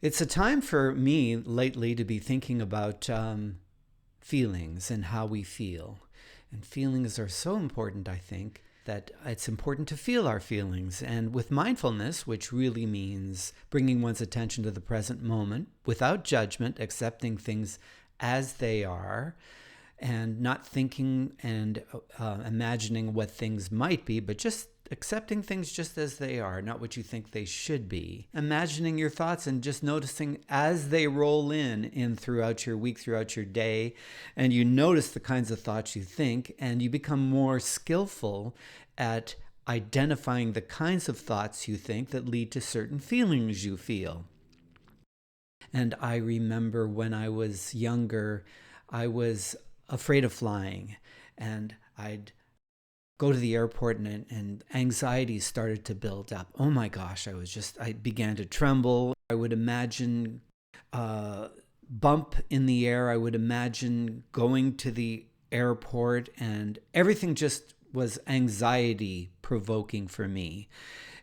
It's a time for me lately to be thinking about feelings and how we feel. And feelings are so important, I think, that it's important to feel our feelings. And with mindfulness, which really means bringing one's attention to the present moment without judgment, accepting things as they are, and not thinking and imagining what things might be, but just accepting things just as they are, not what you think they should be. Imagining your thoughts and just noticing as they roll in throughout your week, throughout your day, and you notice the kinds of thoughts you think, and you become more skillful at identifying the kinds of thoughts you think that lead to certain feelings you feel. And I remember when I was younger, I was afraid of flying, and I'd go to the airport and anxieties started to build up. Oh my gosh, I began to tremble. I would imagine bump in the air. I would imagine going to the airport, and everything just was anxiety provoking for me.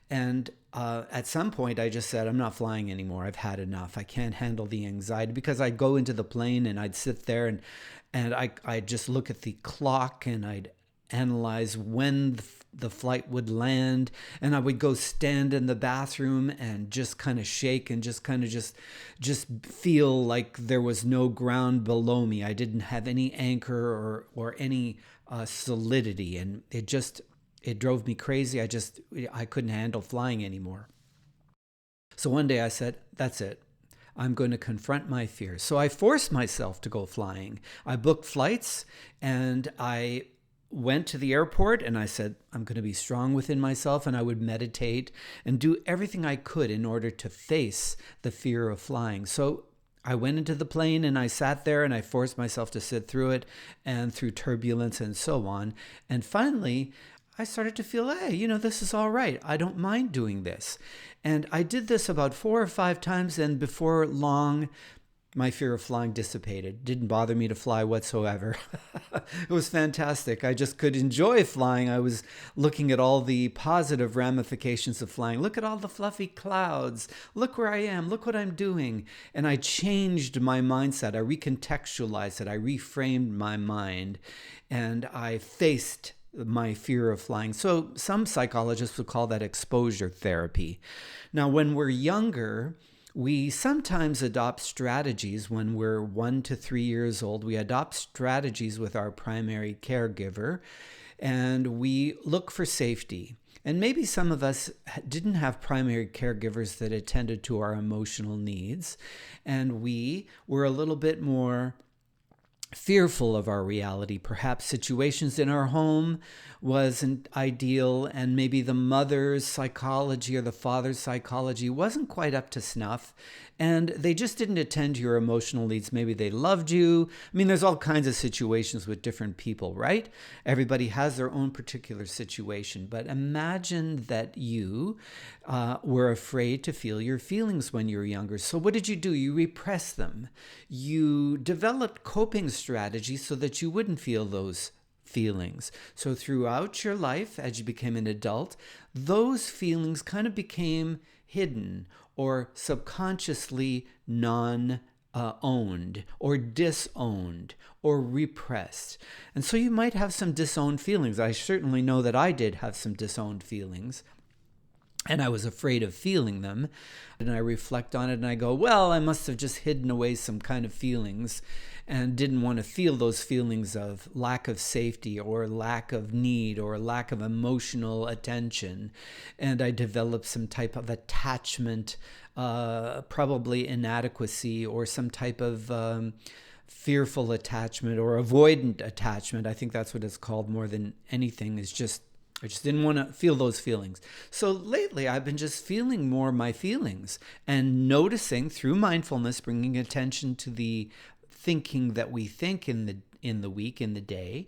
And at some point, I just said, I'm not flying anymore. I've had enough. I can't handle the anxiety, because I'd go into the plane and I'd sit there and I'd just look at the clock and I'd analyze when the flight would land, and I would go stand in the bathroom and just kind of shake and just feel like there was no ground below me. I didn't have any anchor or any solidity, and it drove me crazy. I couldn't handle flying anymore. So one day I said, that's it. I'm going to confront my fears. So I forced myself to go flying. I booked flights, and I went to the airport, and I said, I'm going to be strong within myself, and I would meditate and do everything I could in order to face the fear of flying. So I went into the plane and I sat there and I forced myself to sit through it and through turbulence and so on. And finally, I started to feel, hey, this is all right. I don't mind doing this. And I did this about 4 or 5 times, and before long, my fear of flying dissipated. Didn't bother me to fly whatsoever. It was fantastic. I just could enjoy flying. I was looking at all the positive ramifications of flying. Look at all the fluffy clouds. Look where I am. Look what I'm doing. And I changed my mindset. I recontextualized it. I reframed my mind, and I faced my fear of flying. So some psychologists would call that exposure therapy. Now, when we're younger, we sometimes adopt strategies when we're 1 to 3 years old. We adopt strategies with our primary caregiver, and we look for safety. And maybe some of us didn't have primary caregivers that attended to our emotional needs, and we were a little bit more fearful of our reality. Perhaps situations in our home wasn't ideal, and maybe the mother's psychology or the father's psychology wasn't quite up to snuff, and they just didn't attend to your emotional needs. Maybe they loved you. I mean, there's all kinds of situations with different people, right? Everybody has their own particular situation. But imagine that you were afraid to feel your feelings when you were younger. So what did you do? You repressed them. You developed coping strategies so that you wouldn't feel those feelings. So throughout your life, as you became an adult, those feelings kind of became hidden or subconsciously non-owned or disowned or repressed. And so you might have some disowned feelings. I certainly know that I did have some disowned feelings, and I was afraid of feeling them. And I reflect on it and I go, well, I must have just hidden away some kind of feelings and didn't want to feel those feelings of lack of safety or lack of need or lack of emotional attention. And I developed some type of attachment, probably inadequacy, or some type of fearful attachment or avoidant attachment. I think that's what it's called more than anything, is just I just didn't want to feel those feelings. So lately, I've been just feeling more my feelings and noticing through mindfulness, bringing attention to the thinking that we think in the week, in the day,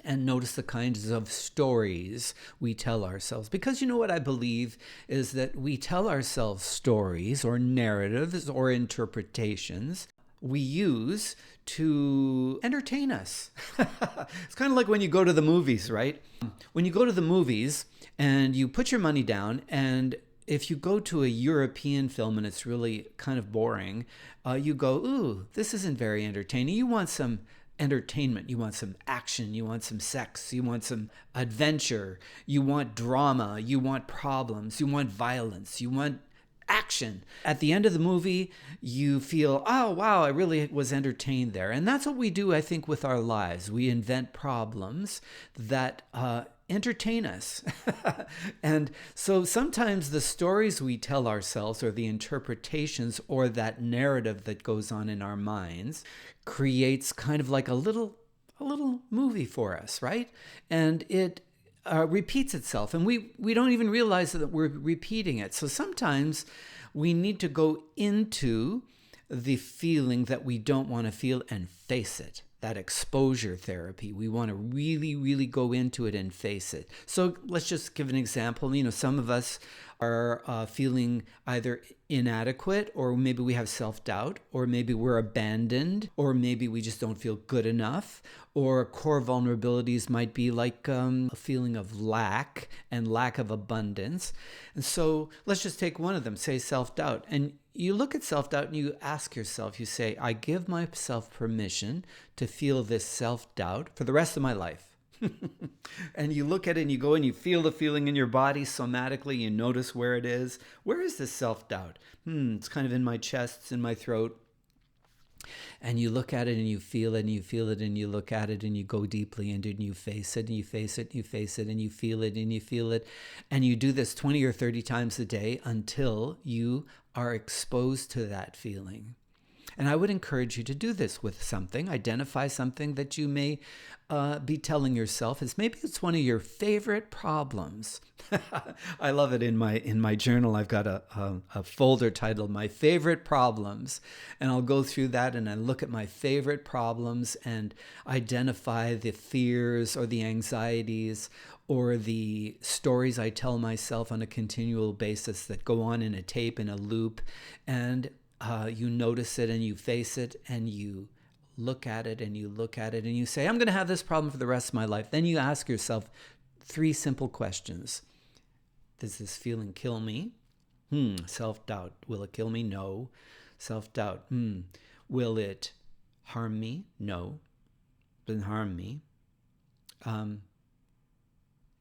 and notice the kinds of stories we tell ourselves. Because you know what I believe is that we tell ourselves stories or narratives or interpretations we use to entertain us. It's kind of like when you go to the movies, right? When you go to the movies and you put your money down and if you go to a European film and it's really kind of boring, you go, ooh, this isn't very entertaining. You want some entertainment. You want some action. You want some sex. You want some adventure. You want drama. You want problems. You want violence. You want action. At the end of the movie, you feel, oh, wow, I really was entertained there. And that's what we do, I think, with our lives. We invent problems that entertain us. And so sometimes the stories we tell ourselves, or the interpretations, or that narrative that goes on in our minds, creates kind of like a little movie for us, right? And it repeats itself, and we don't even realize that we're repeating it. So sometimes we need to go into the feeling that we don't want to feel and face it. That exposure therapy. We want to really, really go into it and face it. So let's just give an example. Some of us are feeling either inadequate, or maybe we have self-doubt, or maybe we're abandoned, or maybe we just don't feel good enough, or core vulnerabilities might be like a feeling of lack and lack of abundance. And so let's just take one of them, say self-doubt. And you look at self-doubt and you ask yourself, you say, I give myself permission to feel this self-doubt for the rest of my life. And you look at it and you go and you feel the feeling in your body somatically. You notice where it is. Where is this self-doubt? It's kind of in my chest, it's in my throat. And you look at it and you feel it and you feel it and you look at it and you go deeply into it and you face it and you face it and you face it and you feel it and you feel it. And you do this 20 or 30 times a day until you are exposed to that feeling. And I would encourage you to do this with something. Identify something that you may be telling yourself is maybe it's one of your favorite problems. I love it. In my journal, I've got a folder titled My Favorite Problems. And I'll go through that and I look at my favorite problems and identify the fears or the anxieties or the stories I tell myself on a continual basis that go on in a tape, in a loop. And you notice it and you face it and you look at it and you look at it and you say, I'm going to have this problem for the rest of my life. Then you ask yourself 3 simple questions. Does this feeling kill me? Self-doubt. Will it kill me? No. Self-doubt. Will it harm me? No. It doesn't harm me.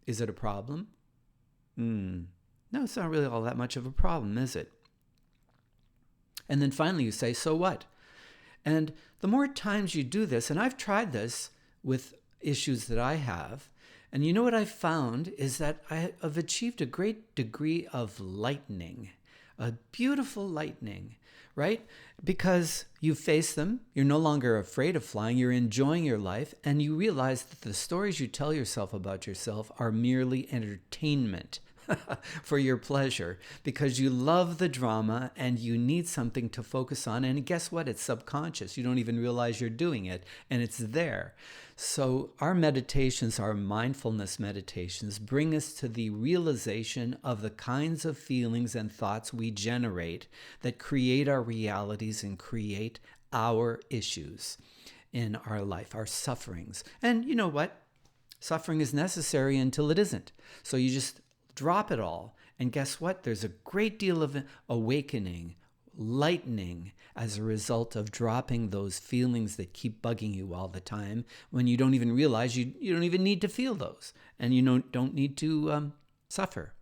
Is it a problem? No, it's not really all that much of a problem, is it? And then finally you say, so what? And the more times you do this, and I've tried this with issues that I have, and you know what I've found is that I have achieved a great degree of lightening, a beautiful lightening, right? Because you face them, you're no longer afraid of flying, you're enjoying your life, and you realize that the stories you tell yourself about yourself are merely entertainment. For your pleasure, because you love the drama and you need something to focus on. And guess what? It's subconscious. You don't even realize you're doing it, and it's there. So our meditations, our mindfulness meditations, bring us to the realization of the kinds of feelings and thoughts we generate that create our realities and create our issues in our life, our sufferings. And you know what? Suffering is necessary until it isn't. So you just drop it all. And guess what? There's a great deal of awakening, lightening as a result of dropping those feelings that keep bugging you all the time when you don't even realize you don't even need to feel those. And you don't need to suffer.